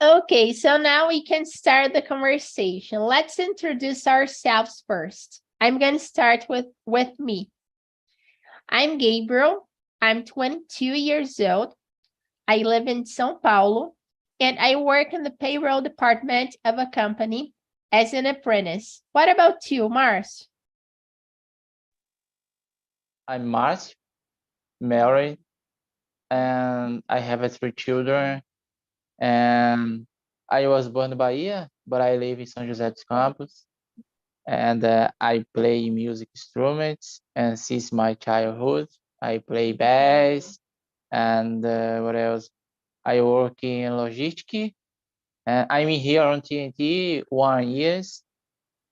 Okay, so now we can start the conversation. Let's introduce ourselves first. I'm going to start with me. I'm Gabriel. I'm 22 years old. I live in São Paulo, and I work in the payroll department of a company as an apprentice. What about you, Mars? I'm Mars, married, and I have 3 children. And I was born in Bahia, but I live in São José dos Campos. And I play music instruments. And since my childhood, I play bass. And what else? I work in logistics. And I'm here on TNT 1 year.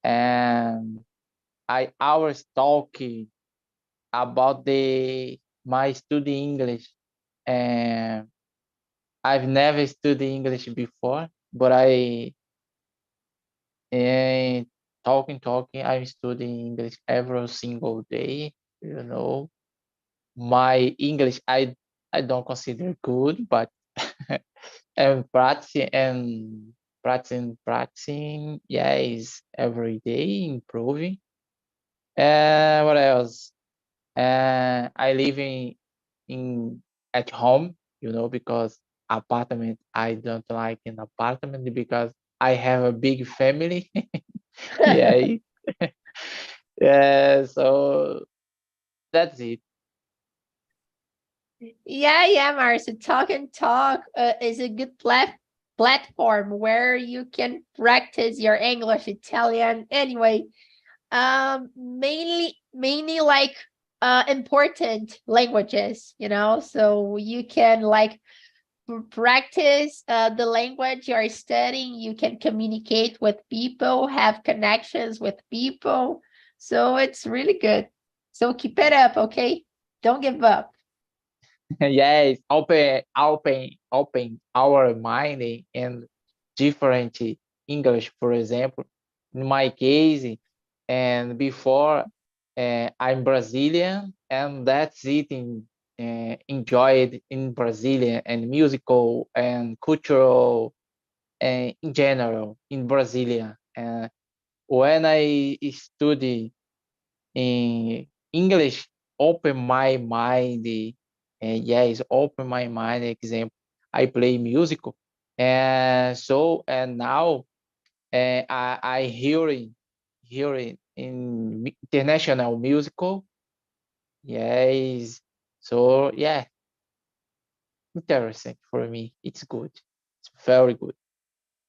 And I always talk about my study English. And I've never studied English before, but in talking, I'm studying English every single day. You know, my English I don't consider good, but and practicing, yeah, is every day improving. And what else? I live in at home, because apartment, I don't like an apartment because I have a big family. Yeah. Yeah, so that's it. Yeah, Marcia. Talk and Talk is a good platform where you can practice your English, Italian. Anyway, mainly like important languages, so you can like practice the language you're studying. You can communicate with people, have connections with people. So it's really good. So keep it up, okay? Don't give up. Yes, open our mind in different English, for example. In my case, and before, I'm Brazilian, and that's it. Enjoyed in Brazilian and musical and cultural, in general in Brazilian. When I study in English, open my mind. Yes, open my mind. Example, I play musical, and now, I hear it in international musical. Yes, so yeah, interesting for me. It's good. It's very good.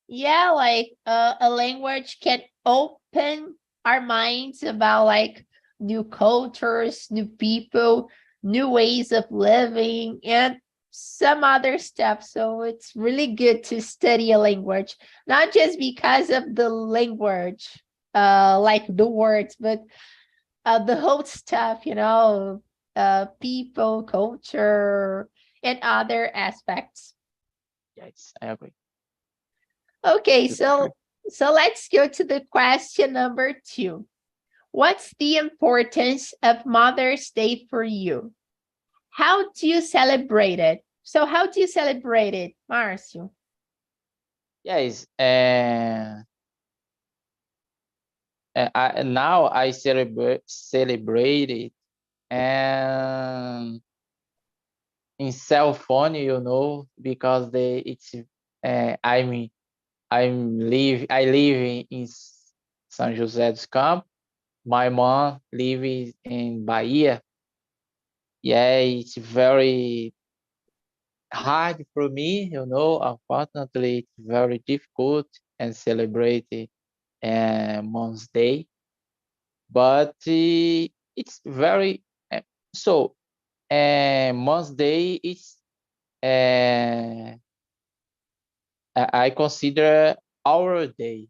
Yeah, like a language can open our minds about like new cultures, new people, new ways of living, and some other stuff. So it's really good to study a language, not just because of the language, like the words, but the whole stuff, people, culture, and other aspects. Yes, I agree. Okay, Super agree. so let's go to the question number 2. What's the importance of Mother's Day for you? How do you celebrate it? So how do you celebrate it, Marcio? Yes, now I celebrate it, and in cell phone, because I live in São José dos Campos. My mom lives in Bahia. Yeah, it's very hard for me. Unfortunately, it's very difficult and celebrate Mom's Day, but it's very so. Mom's Day is, uh, I consider our day,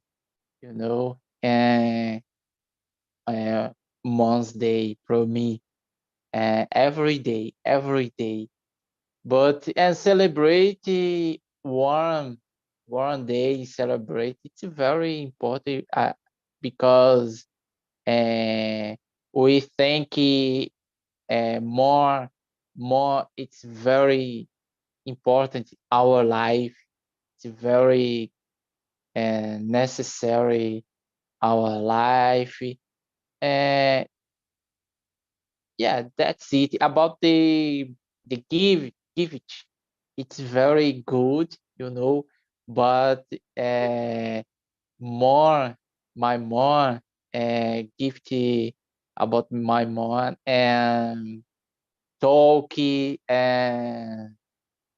and uh, Mom's Day for me, every day. But and celebrate one day, celebrate. It's very important, because we think, more. It's very important our life. it's very necessary our life. And yeah, that's it. About the gift, it's very good, but more my mom gift about my mom and talk and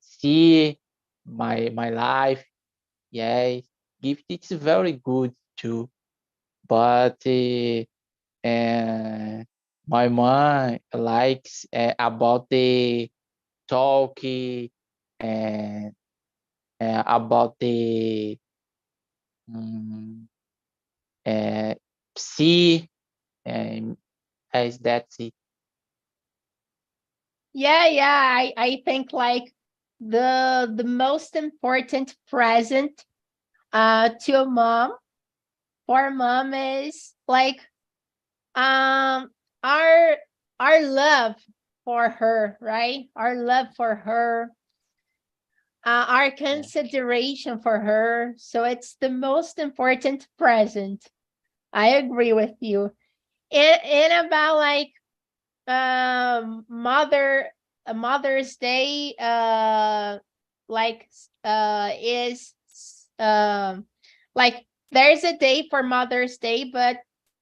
see my life. Yeah, gift it's very good too, but my mom likes about the talk and about the um, see and as that's it. Yeah. I think like the most important present to a mom for mom is like um our our love for her, right? Our love for her, our Yeah. consideration for her. So it's the most important present. I agree with you. And about like Mother's Day, like is like there's a day for Mother's Day, but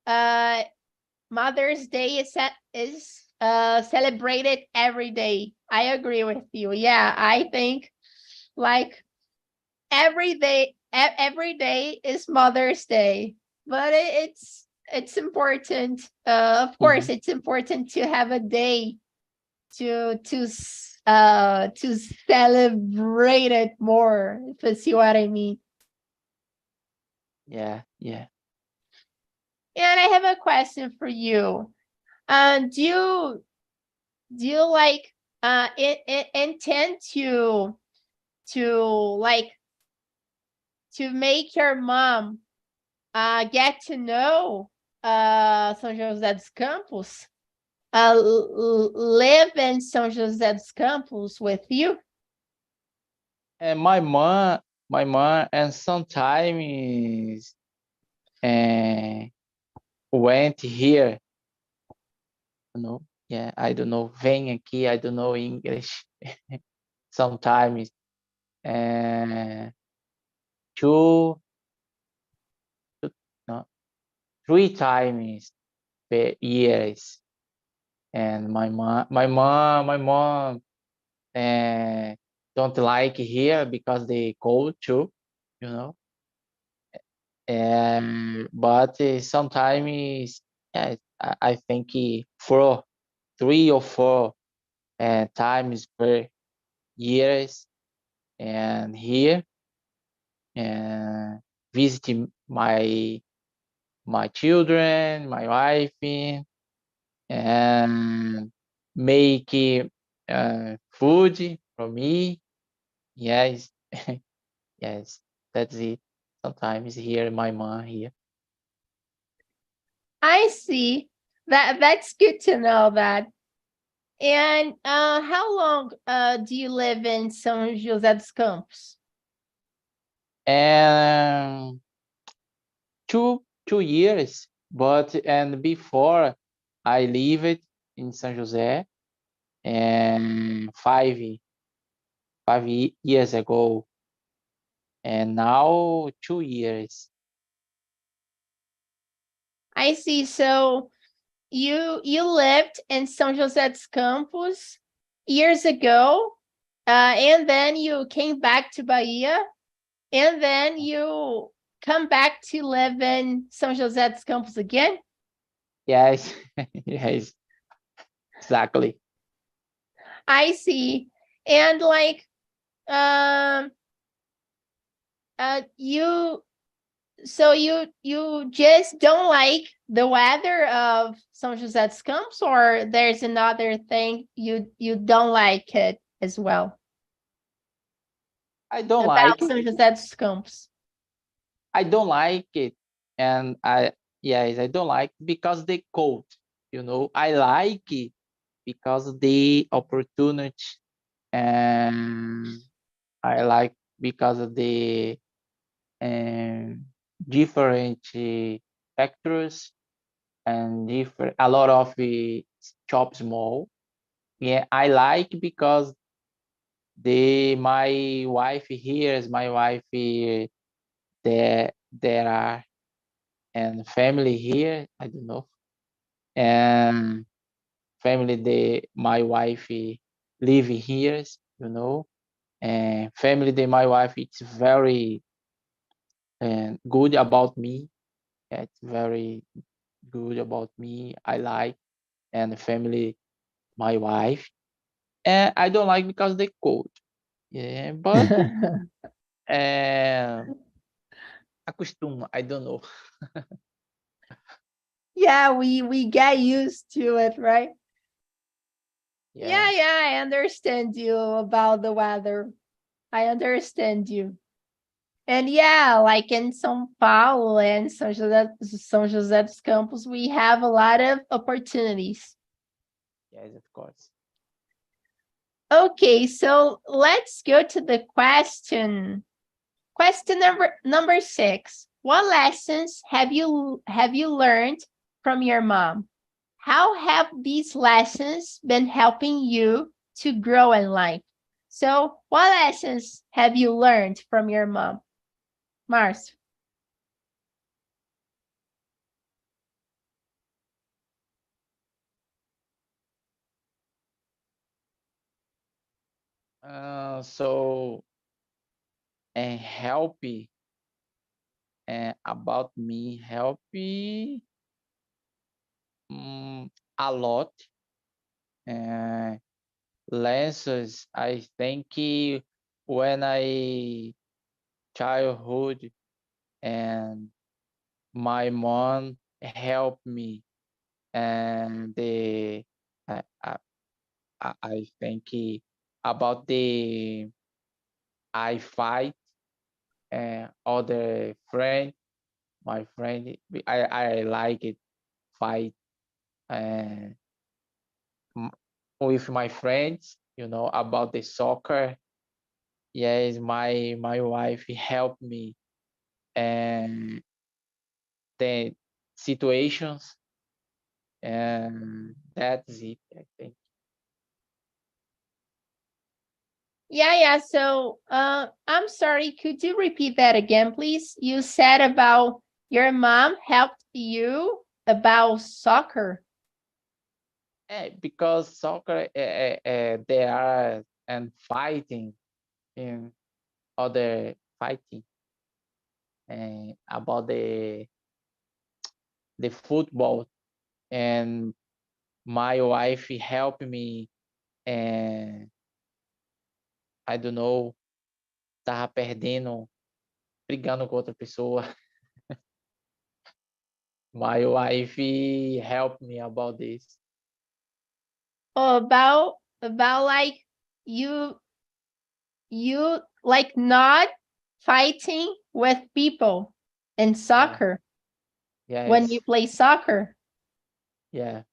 uh Mother's Day is celebrated every day. I agree with you. Yeah, I think like every day is Mother's Day, but it's important. Of course, Mhm. it's important to have a day to celebrate it more, if you see what I mean. Yeah. And I have a question for you. Do you like intend to like to make your mom get to know São José dos Campos, live in São José dos Campos with you? And my mom, and sometimes uh, went here, Yeah, I don't know. Vem aqui, I don't know English. Sometimes, uh, two, no, 3 times per years. And my mom uh, don't like here because they cold too, you know. But sometimes, yeah, I think 3 or 4 times per years and here and visiting my children, my wife, and make food for me. Yes, yes, that's it. Sometimes here, my mom here. I see. That's good to know that. And how long do you live in São José dos Campos? And 2 years, but and before I lived in San Jose and years ago, and now 2 years. I see. So you lived in São José dos Campos years ago, and then you came back to Bahia, and then you come back to live in São José dos Campos again. Yes, yes, exactly. I see. And like um you so you just don't like the weather of São José dos Campos, or there's another thing you don't like it as well I don't about like it. São José dos Campos? I don't like it, and I don't like because they cold. I like it because the opportunity, and I like because of the different factors and a lot of shops mall. Yeah, I like because my wife here is my wife there are and family here. I don't know, and family my wife live here, and family my wife it's very good about me. It's very good about me. I like and family my wife, and I don't like because they cold. Yeah, but uh, acostuma. I don't know. Yeah, we get used to it, right? Yeah. Yeah, I understand you about the weather. I understand you. And yeah, like in São Paulo and São José dos Campos, we have a lot of opportunities. Yes, of course. Okay, so let's go to the question. Question number 6. What lessons have you learned from your mom? How have these lessons been helping you to grow in life? So, what lessons have you learned from your mom? Mars. So and help about me help a lot. Uh, lessons I think when I childhood and my mom helped me and I, I, I think about the I fight other friend my friend I like it fight uh, with my friends about the soccer. Yes, my wife helped me and the situations, and that's it I think. Yeah. So, I'm sorry. Could you repeat that again, please? You said about your mom helped you about soccer. Because soccer they are and fighting in other fighting about the football, and my wife helped me, and I don't know, tava perdendo, brigando com outra pessoa. My wife helped me about this. Oh, about like you like not fighting with people in Yeah. soccer when Yes. you play soccer. Yeah.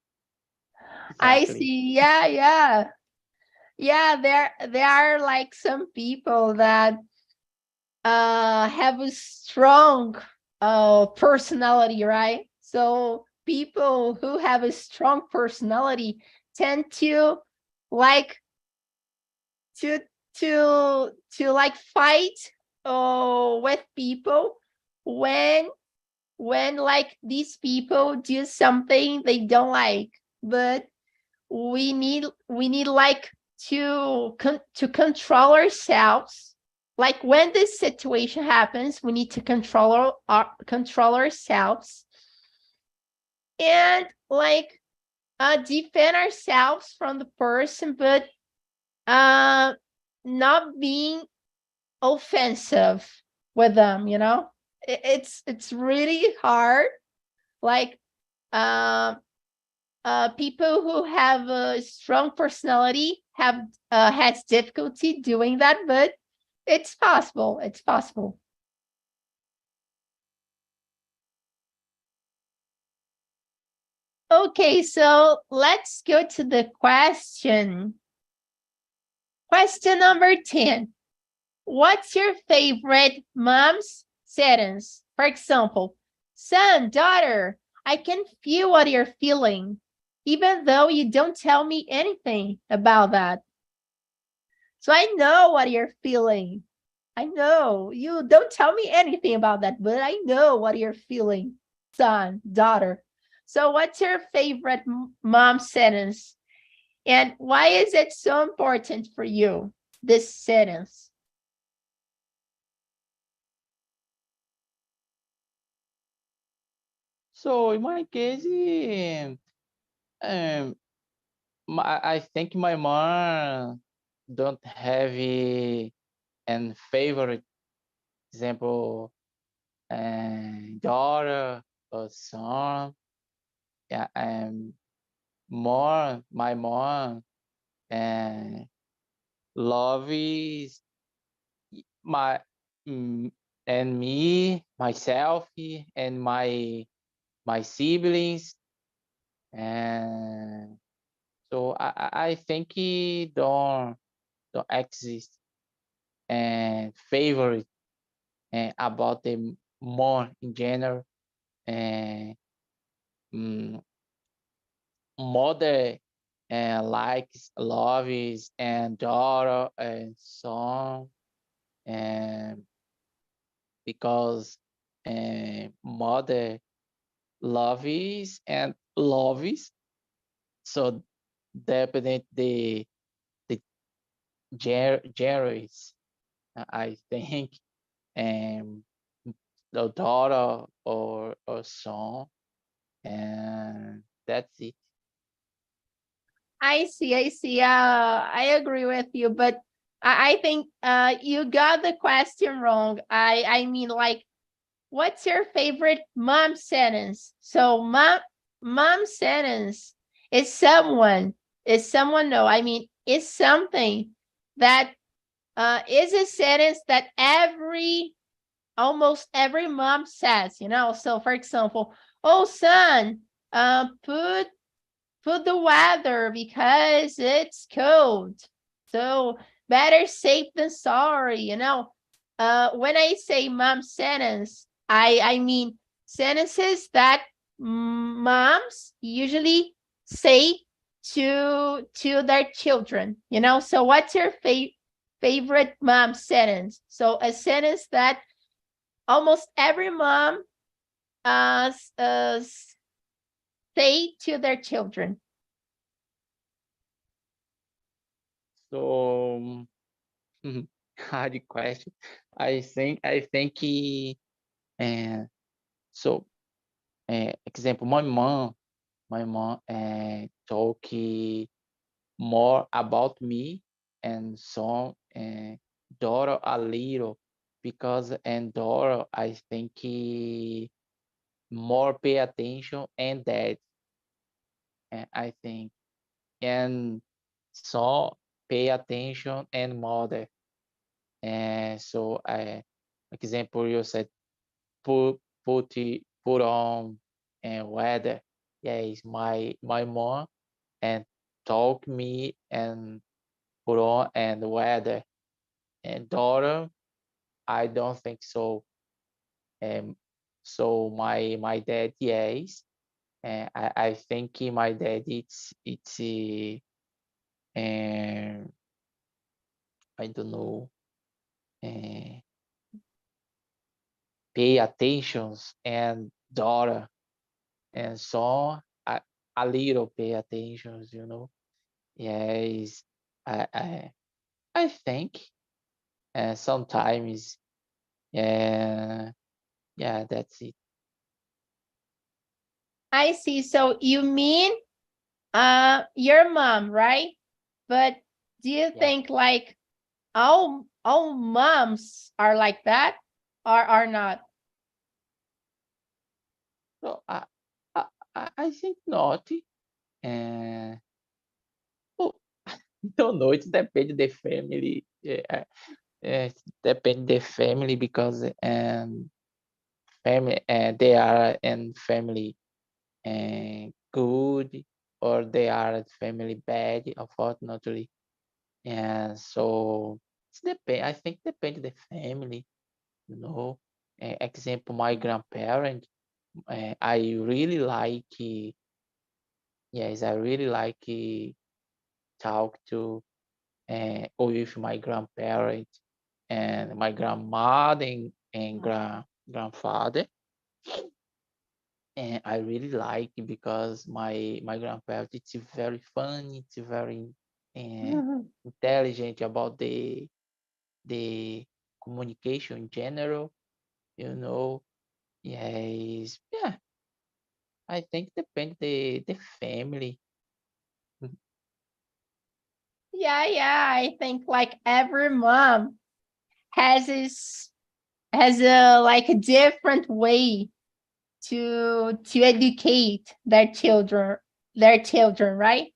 I Exactly. see. Yeah, there are like some people that have a strong personality, right? So people who have a strong personality tend to like to like fight with people when like these people do something they don't like. But we need like to control ourselves. Like when this situation happens, we need to control ourselves and like defend ourselves from the person, but uh not being offensive with them, it's really hard. Like um people who have a strong personality have has difficulty doing that, but it's possible. It's possible. Okay, so let's go to the question. Question number 10. What's your favorite mom's sentence? For example, son, daughter, I can feel what you're feeling, even though you don't tell me anything about that. So I know what you're feeling. I know. You don't tell me anything about that, but I know what you're feeling, son, daughter. So what's your favorite mom sentence? And why is it so important for you, this sentence? So in my case, um, I think my mom don't have an favorite example, daughter or son. Yeah, more my mom and love is my and me, myself, and my siblings, and so I think it don't exist and favorite about the more in general and mother and likes loves and daughter and son and because mother loves and loves so dependent the genres I think um the daughter or son and that's it. I see, I see. I agree with you, but I think you got the question wrong. I mean, like, what's your favorite mom sentence? So mom sentence is someone no, I mean is something that is a sentence that almost every mom says, So for example, oh son, put the weather because it's cold. So better safe than sorry. When I say mom sentence, I mean sentences that moms usually say to their children. So what's your favorite mom sentence? So a sentence that almost every mom uh, uh, say to their children. So hard question. I think uh, so example my mom talk more about me and son daughter a little because and daughter I think more pay attention and that I think and son pay attention and mother and so example you said put on and weather yes my mom and talk me and put on and weather and daughter I don't think so so my dad yes I think my dad it's I don't know uh, pay attentions and daughter and so a little pay attentions. Yes, I I, I think sometimes yeah yeah that's it. I see. So you mean your mom, right? But do you Yeah. think like all moms are like that or are not? So I I think not. Uh, oh, don't know. It depends the family. Yeah, it depends the family because family they are in family good or they are family bad unfortunately and so It's depend. I think depend the family. Example, my grandparent. I really like. Yes, I really like talk to with my grandparent and my grandmother and grandfather. And I really like it because my grandparent, it's very funny, it's very intelligent about the communication in general, you know. Yes, yeah. I think depend the family. Yeah, I think like every mom has a like a different way to educate their children, right?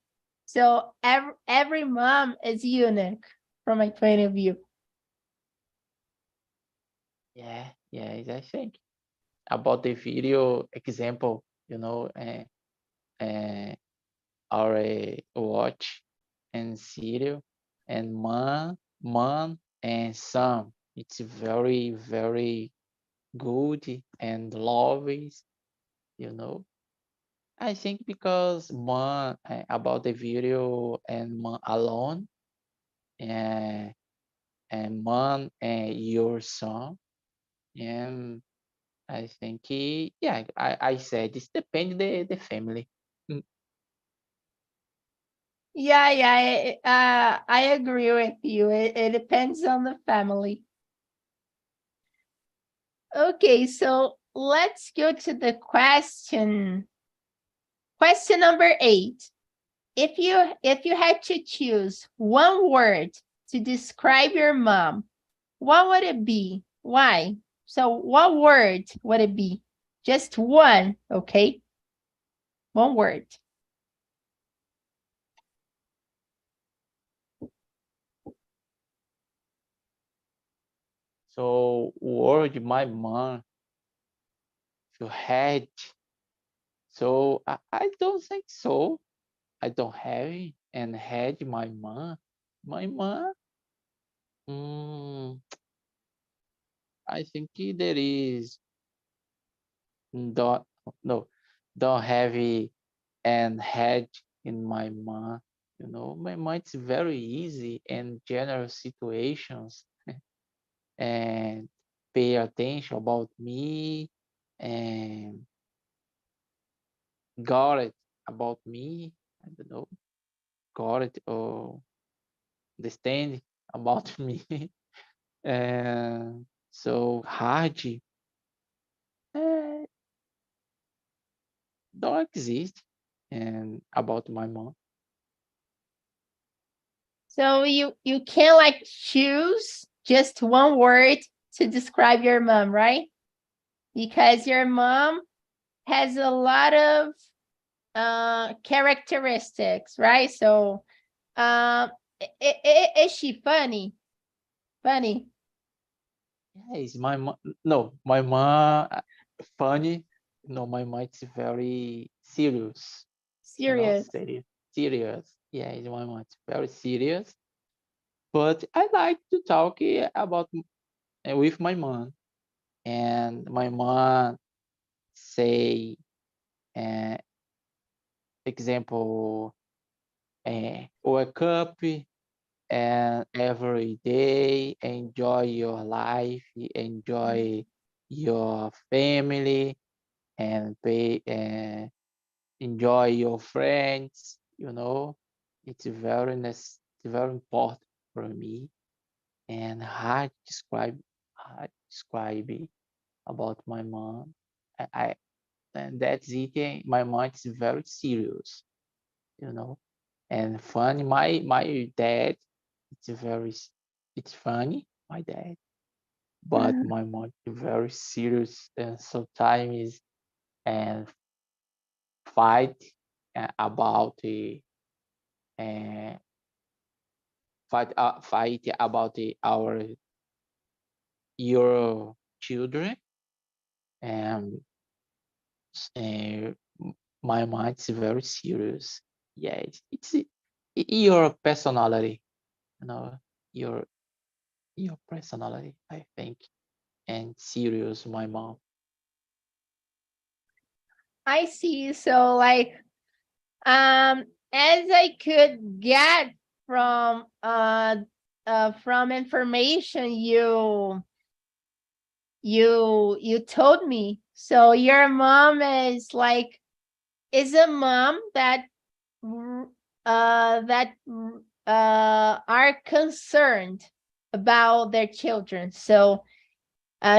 So every mom is unique from my point of view. Yeah, yes, I think about the video example, uh, our watch and serial and man and son. It's very, very good and lovely, you know. I think because man about the video and man alone and man and your son. And I think yeah, I said this depends the family. Mm. Yeah, I agree with you. It depends on the family. Okay, so let's go to the question. Question number 8. If you had to choose one word to describe your mom, what would it be? Why? So what word would it be? Just one, okay? One word. So word my mom to had. So I don't think so. I don't have it and had my mom. My mom. Mm, I think there is don't no don't have it and had in my mind. My mind's very easy and general situations and pay attention about me and got it about me. I don't know, got it or understand about me. And so hard uh, don't exist and about my mom. So you can't like choose just one word to describe your mom, right? Because your mom has a lot of characteristics, right? So is she funny? Funny, Yes, my mom. No, my mom funny. No, my mom is very serious. serious. Serious. Serious. Yes, my mom is very serious. But I like to talk about with my mom, and my mom say, uh, example, wake up and every day enjoy your life, enjoy your family, and pay enjoy your friends. It's it's very important for me and hard to describe it about my mom. I and that's it. My mom is very serious, you know and funny. My dad, it's it's funny, my dad, but my mom is very serious and sometimes and fight about the uh, fight about your children. And uh, my mind is very serious. Yeah, it's your personality, you know your your personality, I think, and serious, my mom. I see. So like as I could get from information you told me. So your mom is a mom that that are concerned about their children. So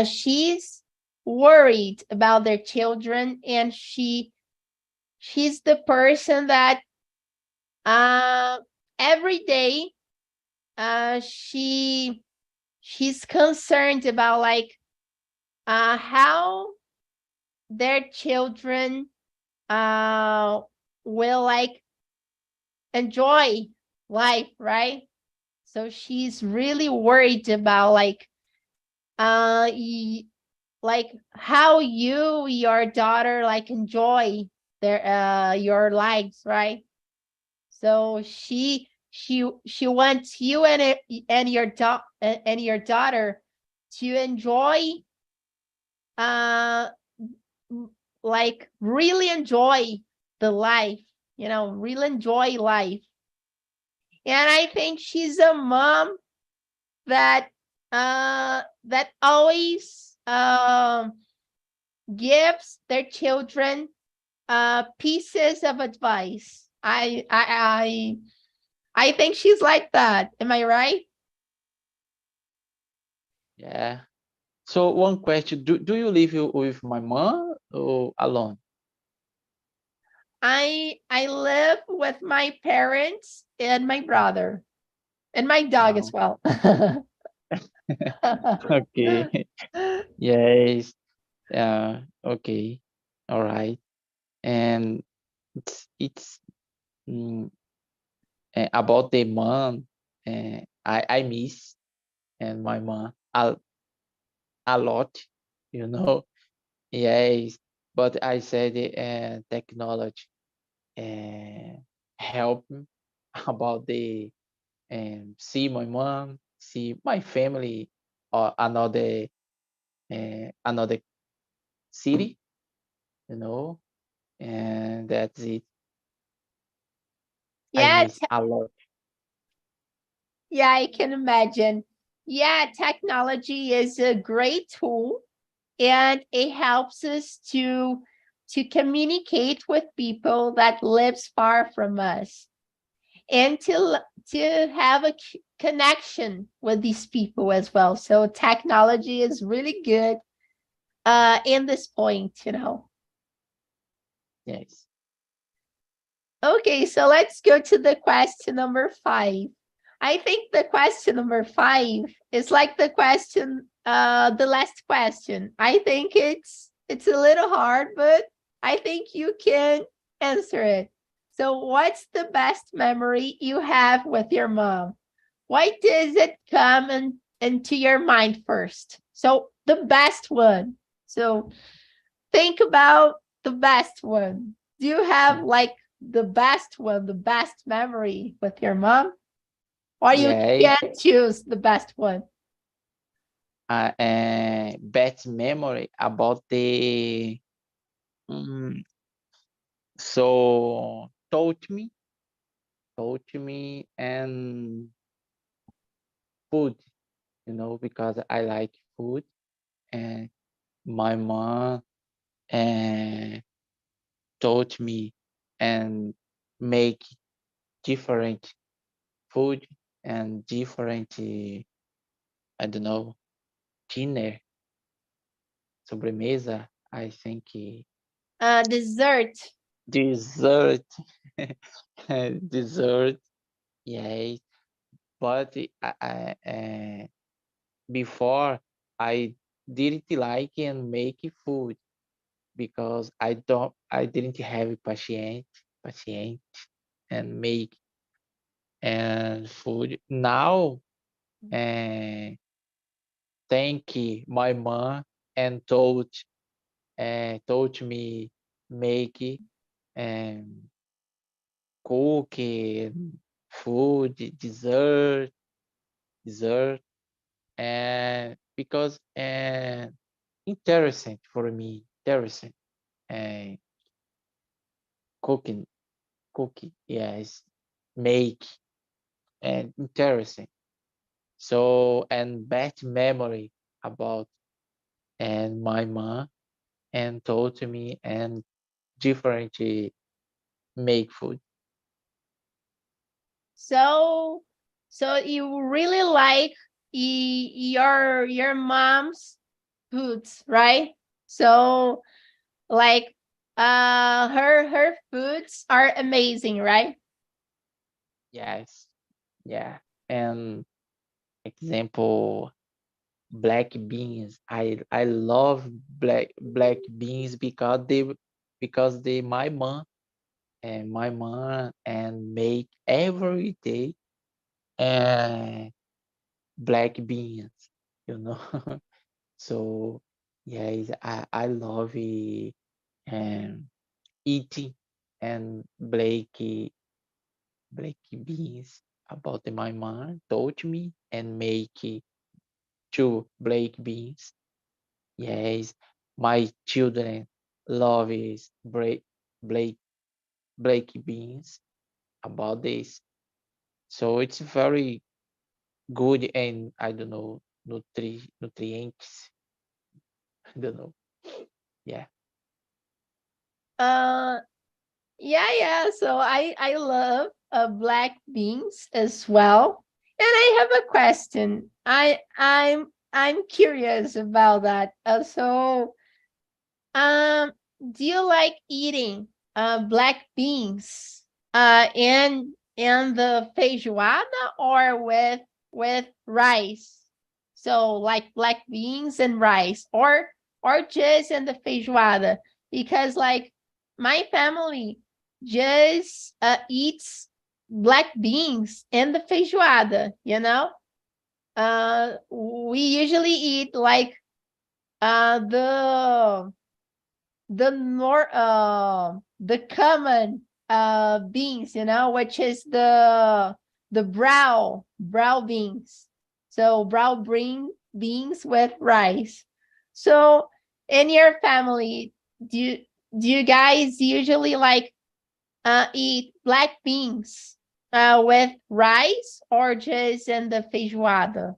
she's worried about their children, and she's the person that uh, every day she's concerned about like how their children will like enjoy life, right? So she's really worried about like like how your daughter like enjoy their your lives, right? So she wants you and your daughter to enjoy uh like really enjoy the life, really enjoy life. And I think she's a mom that that always gives their children pieces of advice. I think she's like that. Am I right? Yeah. So one question: Do you live with my mom or alone? I live with my parents and my brother and my dog as Oh, well. okay. Yes. Okay. All right. And it's mm, about the mom. I miss and my mom a lot. You know. Yes. But I said technology help me about the see my mom, see my family, or another city, you know, and that's it. I yeah, miss a lot. yeah, I can imagine. Yeah, technology is a great tool, and it helps us to communicate with people that lives far from us, and to have a connection with these people as well. So technology is really good in this point. Yes. Okay, so let's go to the question number 5. I think the question number 5 is like the last question. I think it's a little hard, but I think you can answer it. So what's the best memory you have with your mom? Why does it come into your mind first? So the best one. So think about the best one. Do you have like the best one, the best memory with your mom? Or you Yeah. can't choose the best one? Bad memory about the mm, so taught me and food, because I like food, and my mom uh, taught me and make different food and different I don't know, dinner, sobremesa, I think Dessert. dessert, dessert, yes. But before I didn't like and make food because I didn't have patience and make and food. Now, uh, thank my mom and taught me make and cook and food, dessert, and because interesting for me, interesting and cooking, yes, make and interesting. So and bad memory about and my mom and told to me and different make food. So, so you really like your mom's foods, right? So, like, her foods are amazing, right? Yes, yeah. And example, black beans. I love black beans because they my mom and make every day and black beans, you know. So yes, I love it and eating and black beans about my mom told me and make two black beans. Yes, my children love is black black beans about this. So it's very good and I don't know nutrients. I don't know. Yeah. Uh, yeah, yeah. So I love black beans as well. And I have a question. I'm curious about that. Um, do you like eating black beans in the feijoada or with rice? So like black beans and rice or just in the feijoada? Because like my family just eats black beans in the feijoada, you know? We usually eat like uh the the common beans, you know, which is the brown beans. So beans with rice. So in your family, do you guys usually like eat black beans with rice or just in the feijoada?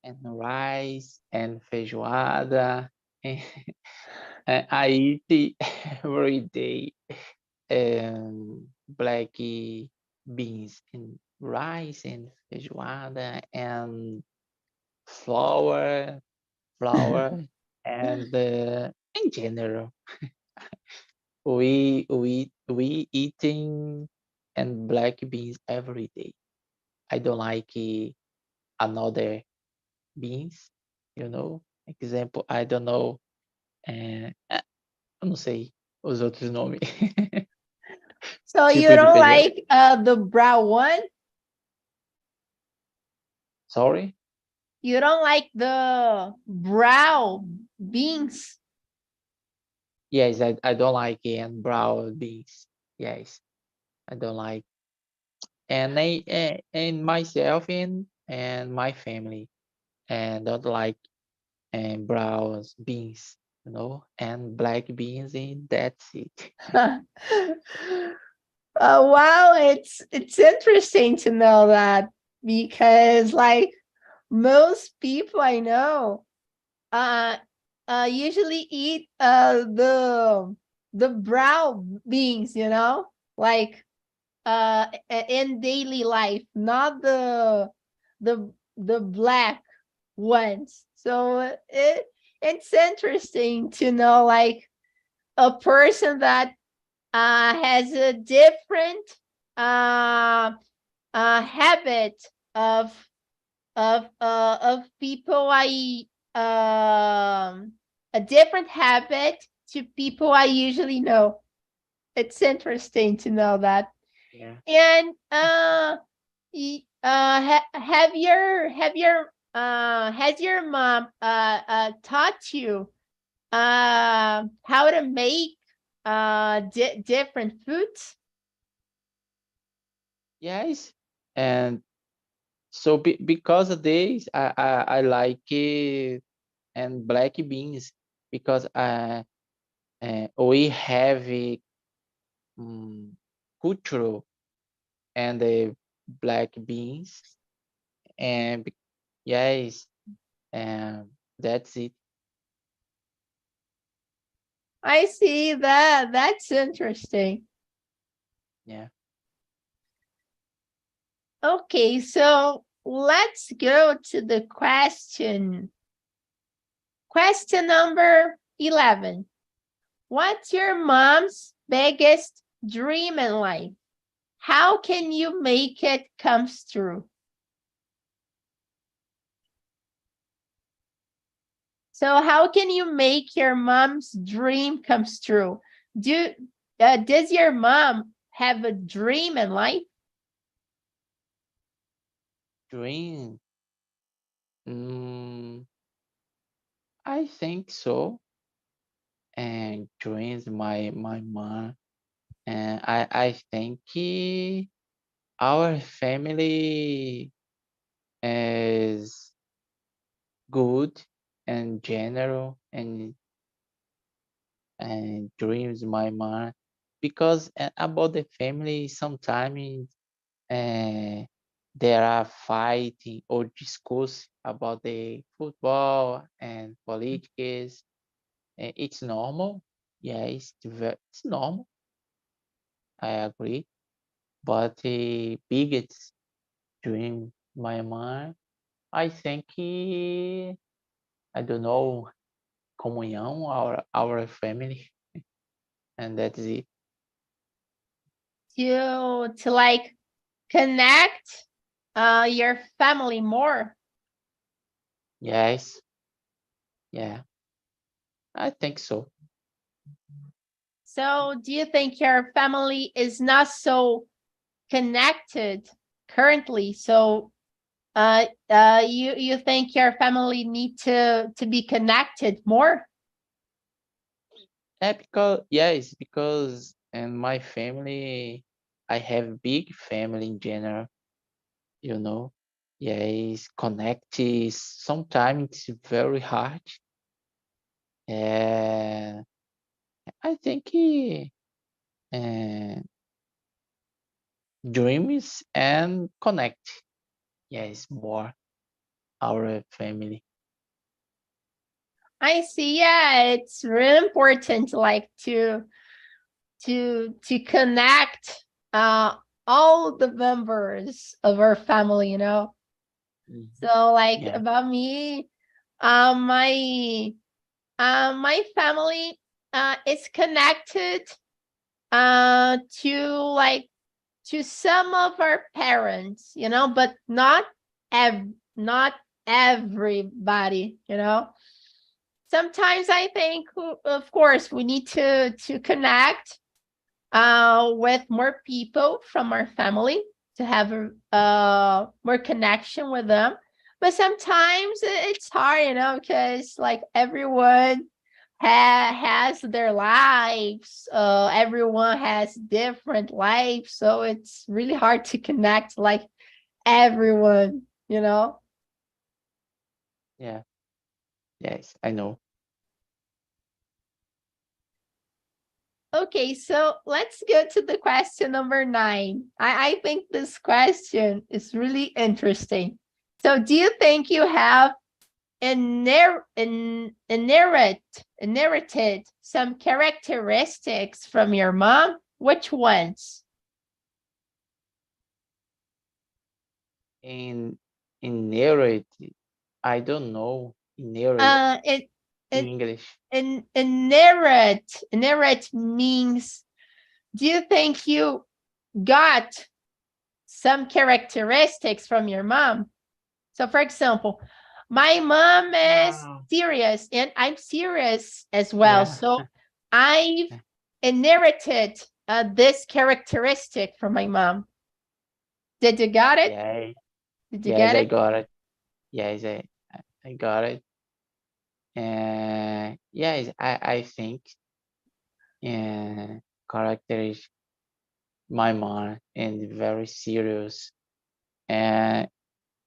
And rice and feijoada. And I eat it every day. Black beans and rice and feijoada and flour, flour, and in general, we eating and black beans every day. I don't like another beans, you know. Example, I don't know, eu não sei os outros nomes. So you Tipo de don't feijão. like the brown one? Sorry. You don't like the brown beans? Yes, I don't like and brown beans. Yes, I don't like. And and myself and my family and don't like and brown beans, you know, and black beans and that's it. Wow, it's interesting to know that because like most people I know uh usually eat the brown beans, you know, like in daily life, not the black ones. So it's interesting to know like a person that has a different uh, habit of of people a different habit to people I usually know. It's interesting to know that. Yeah. And has your mom taught you how to make different foods? Yes. And So because of this, I like it and black beans because we have a cultural and black beans and yes, and that's it. I see that. That's interesting. Yeah. Okay, so let's go to the question. Question number 11. What's your mom's biggest dream in life? How can you make it come true? So how can you make your mom's dream comes true? Does your mom have a dream in life? Dream. Mm, I think so. And dreams my mom. And I think our family is good and general and dreams my mom because about the family sometimes uh, there are fighting or discuss about the football and politics. It's normal. Yeah, it's normal. I agree. But the biggest dream my mom, I think I don't know, comunhão, our family, and that's it. To like connect your family more. Yes, yeah, I think so. So do you think your family is not so connected currently? So you think your family need to be connected more? Yeah, because yes, because in my family, I have big family in general. You know, yes, connect is sometimes it's very hard. And I think uh, dreams and connect. Yes, more our family. I see. Yeah, it's really important, like to connect all the members of our family. Mhm. So, like Yeah, about me, my my family is connected to like to some of our parents, but not everybody. Sometimes I think, of course, we need to connect with more people from our family to have more connection with them. But sometimes it's hard, because like everyone has their lives. Everyone has different lives, so it's really hard to connect like everyone. yeah, yes, I know. Okay, so let's go to the question number 9. I think this question is really interesting. So do you think you have inherited some characteristics from your mom? Which ones? In narrative, I don't know in narrate It in it English. inherit means, do you think you got some characteristics from your mom? So, for example, my mom is Wow. serious and I'm serious as well. Yeah. So I've inherited this characteristic from my mom. Did you got it? Yeah. Did you Yes, get I it? got it. Yes, I got it. And yes, I think character is my mom and very serious. And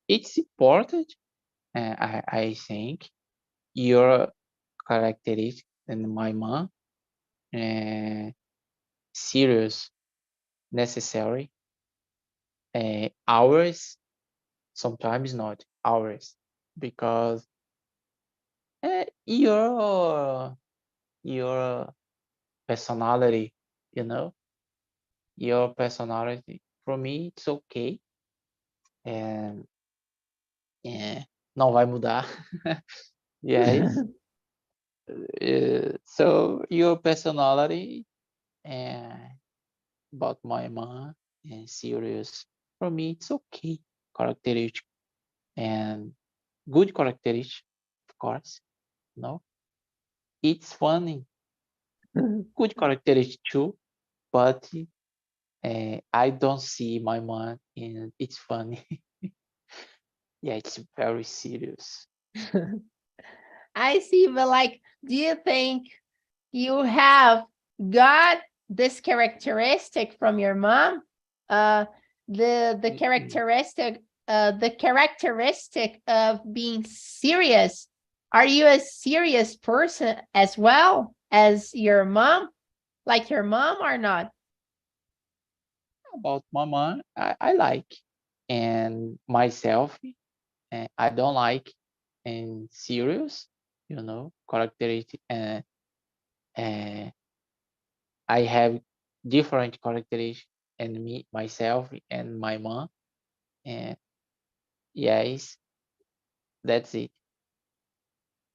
it's important. I think your characteristic and my mom, serious, necessary, hours, sometimes not hours, because your personality, you know, your personality. For me, it's okay, and não vai mudar. Yes. So your personality, uh, about my mom, and serious. For me, it's okay. Characteristic and good characteristic, of course. No, it's funny. Good characteristic too, but I don't see my mom in it's funny. Yeah, it's very serious. I see, but like, do you think you have got this characteristic from your mom? The characteristic of being serious. Are you a serious person as well as your mom? Like your mom or not? About my mom, I like, and myself, I don't like, and serious, characteristic. Uh, I have different characteristics, and me, myself, and my mom. And yes, that's it.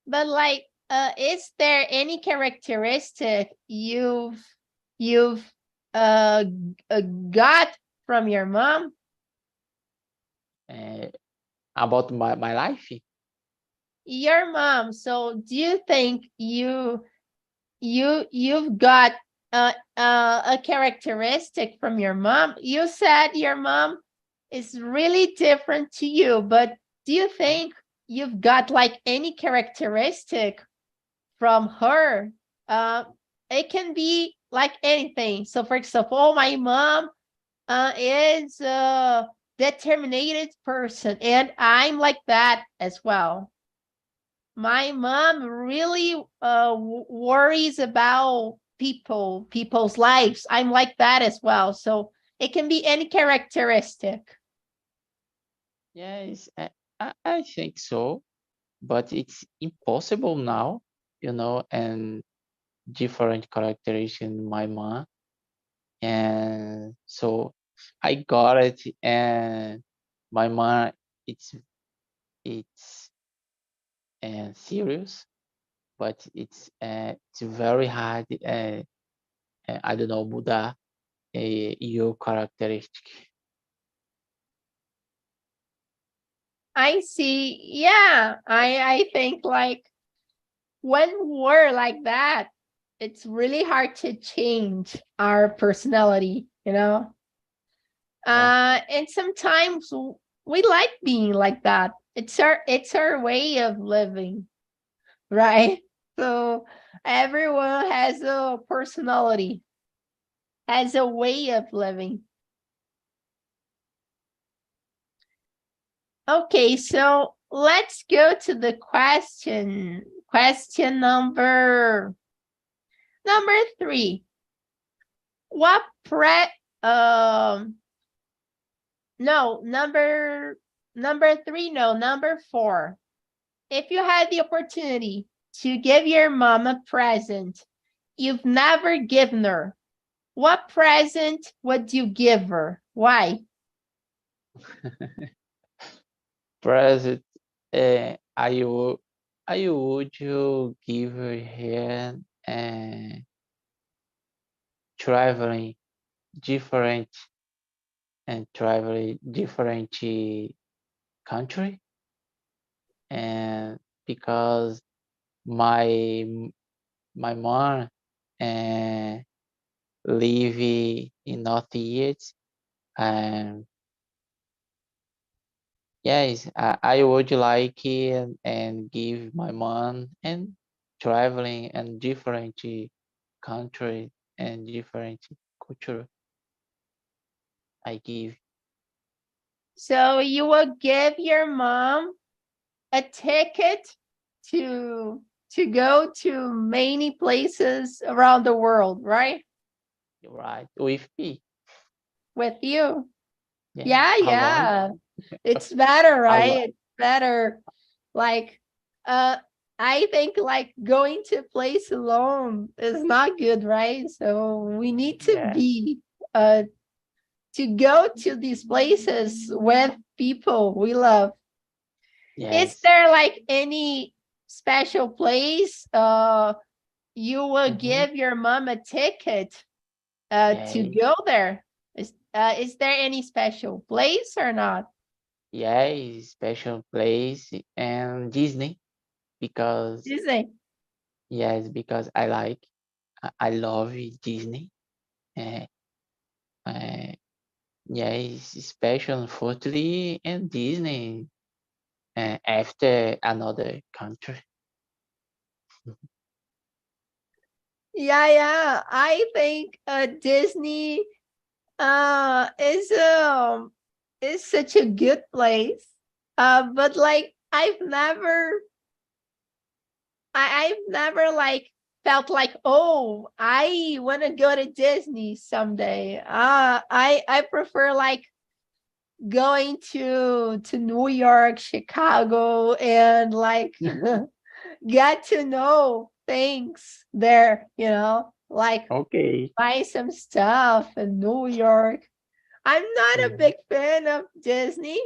But like, is there any characteristic you've got from your mom? Uh, about my life, Your mom. So do you think you've got a characteristic from your mom? You said your mom is really different to you, but do you think you've got like any characteristic from her? Uh, it can be like anything. So, for example, my mom is a determined person, and I'm like that as well. My mom really worries about people's lives. I'm like that as well. So it can be any characteristic. yes, I think so, but it's impossible now, and different characteristics in my mom, and so I got it, and my mom, it's serious, but it's very hard. I don't know, mudar your characteristic. I see. Yeah, I think like when we're like that, it's really hard to change our personality, you know? Yeah. And sometimes we like being like that. It's our way of living, right? So everyone has a personality, has a way of living. Okay, so let's go to the question. Question number 3. What pre no, number 3, no, number 4. If you had the opportunity to give your mom a present you've never given her, what present would you give her? Why? Present, I would you give her traveling different and traveling different country, and because my my mom uh, live in Northeast, and yes, I would like and give my mom and traveling and different country and different culture. I give. So you will give your mom a ticket to go to many places around the world, right? Right. With me. With you. Yeah. Yeah, Alone. yeah. It's better, Alone. right? It's better. Like, I think like going to a place alone is not good, right? So we need to Yeah. be to go to these places with people we love. Is Yes. there like any special place you will Mm-hmm. give your mom a ticket to Yeah. go there? Is there any special place or not? Yeah. Special place and Disney because Disney. yes, because I love Disney. Uh, uh, yeah, it's special unfortunately and Disney after another country. Yeah, yeah. I think Disney is such a good place. But like I've never like felt like, oh, I want to go to Disney someday. I prefer like going to New York, Chicago, and like get to know things there, like Okay. buy some stuff in New York. I'm not a Mhm. big fan of Disney.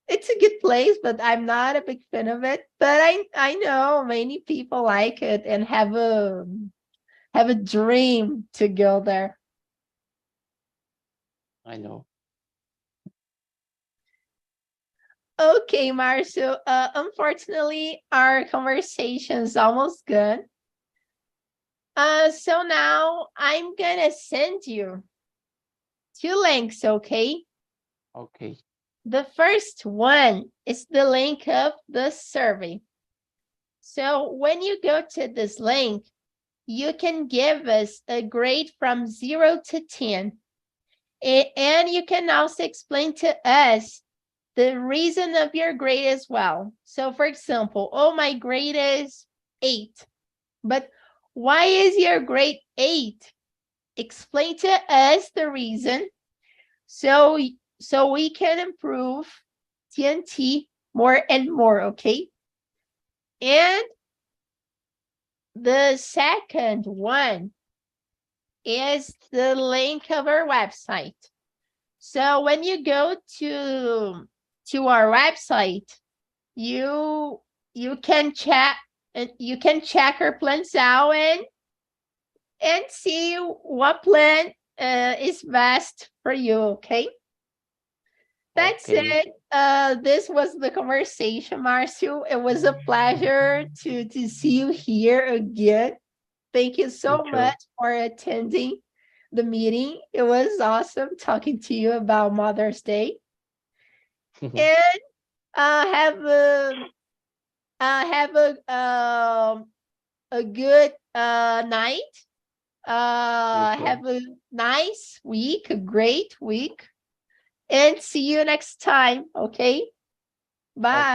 It's a good place, but I'm not a big fan of it. But I know many people like it and have a dream to go there. I know. Okay, Marcio. Unfortunately, our conversation is almost good. So now I'm gonna send you two links, okay? Okay. The first one is the link of the survey. So when you go to this link, you can give us a grade from 0 to 10. And you can also explain to us the reason of your grade as well. So for example, oh, my grade is 8. But why is your grade 8? Explain to us the reason so we can improve TNT more and more, okay? And the second one is the link of our website. So when you go to our website, you can check our plans out and see what plan is best for you. Okay, that's Okay. it. This was the conversation, Marcio. It was a pleasure to see you here again. Thank you Me so too. much for attending the meeting. It was awesome talking to you about Mother's Day. And have a good night. You too. Have a nice week, a great week, and see you next time. Okay, bye.